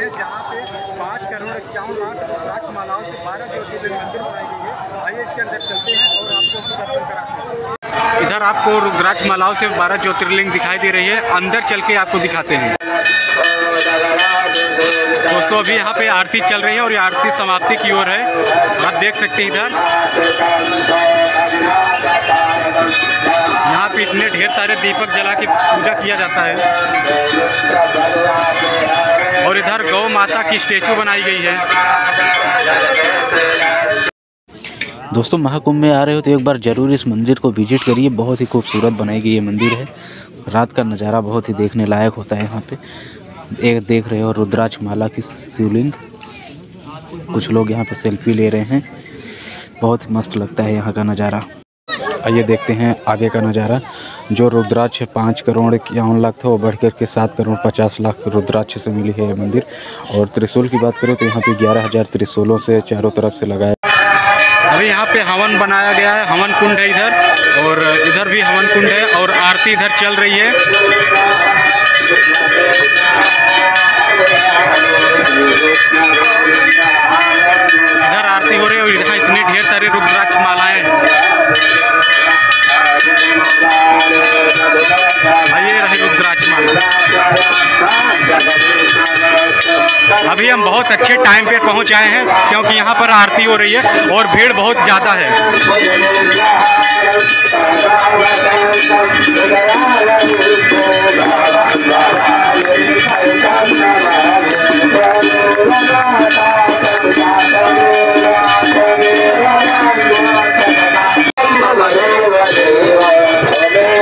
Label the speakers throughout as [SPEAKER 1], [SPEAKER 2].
[SPEAKER 1] हैं जहाँ पे 5 करोड़ 51 लाख रुद्राक्ष मालाओं से 12 ज्योतिर्लिंग मंदिर बनाई गई है। आइए इसके अंदर चलते हैं और आपको उसका दर्शन कराते हैं। इधर आपको रुद्राक्ष मालाओं से 12 ज्योतिर्लिंग दिखाई दे रही है, अंदर चल के आपको दिखाते हैं। दोस्तों अभी यहाँ पे आरती चल रही है और ये आरती समाप्ति की ओर है, आप देख सकते हैं। इधर यहाँ पे इतने ढेर सारे दीपक जला के पूजा किया जाता है और इधर गौ माता की स्टेचू बनाई गई है।
[SPEAKER 2] दोस्तों महाकुंभ में आ रहे हो तो एक बार ज़रूर इस मंदिर को विजिट करिए, बहुत ही खूबसूरत बनाई गई ये मंदिर है। रात का नज़ारा बहुत ही देखने लायक होता है। यहाँ पे एक देख रहे हो रुद्राक्ष माला की शिवलिंग, कुछ लोग यहाँ पे सेल्फी ले रहे हैं, बहुत ही मस्त लगता है यहाँ का नज़ारा। आइए देखते हैं आगे का नज़ारा। जो रुद्राक्ष 5 करोड़ 51 लाख था वो बढ़ कर के 7 करोड़ 50 लाख रुद्राक्ष से मिली है ये मंदिर। और त्रिशूल की बात करें तो यहाँ पे 11,000 त्रिशूलों से चारों तरफ से लगाया।
[SPEAKER 1] अभी यहाँ पे हवन बनाया गया है, हवन कुंड है इधर, और इधर भी हवन कुंड है और आरती इधर चल रही है। इधर आरती हो रही है और इधर इतनी ढेर सारी रुद्राक्ष मालाएं। ये रही रुद्राक्ष माला। अभी हम बहुत अच्छे टाइम पे पहुंच आए हैं क्योंकि यहाँ पर आरती हो रही है और भीड़ बहुत ज़्यादा है।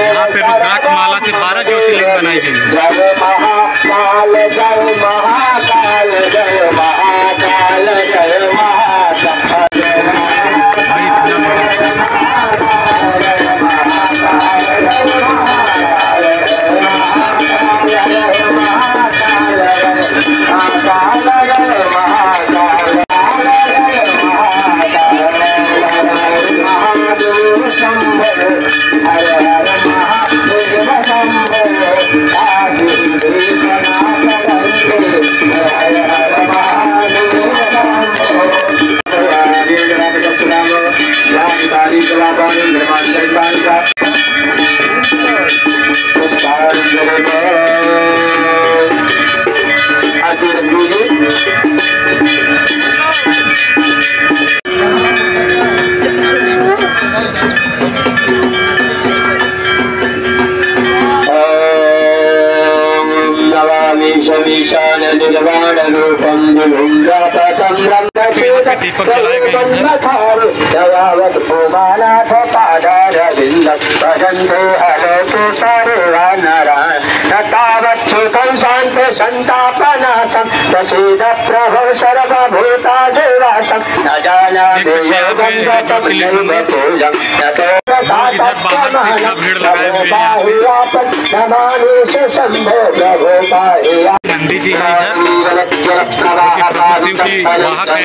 [SPEAKER 1] यहाँ पे रुद्राक्ष माला से 12 ज्योतिर्लिंग बनाई गई है। दीपक जलाए गए नंदी जी है इधर, शिव की वाहक है।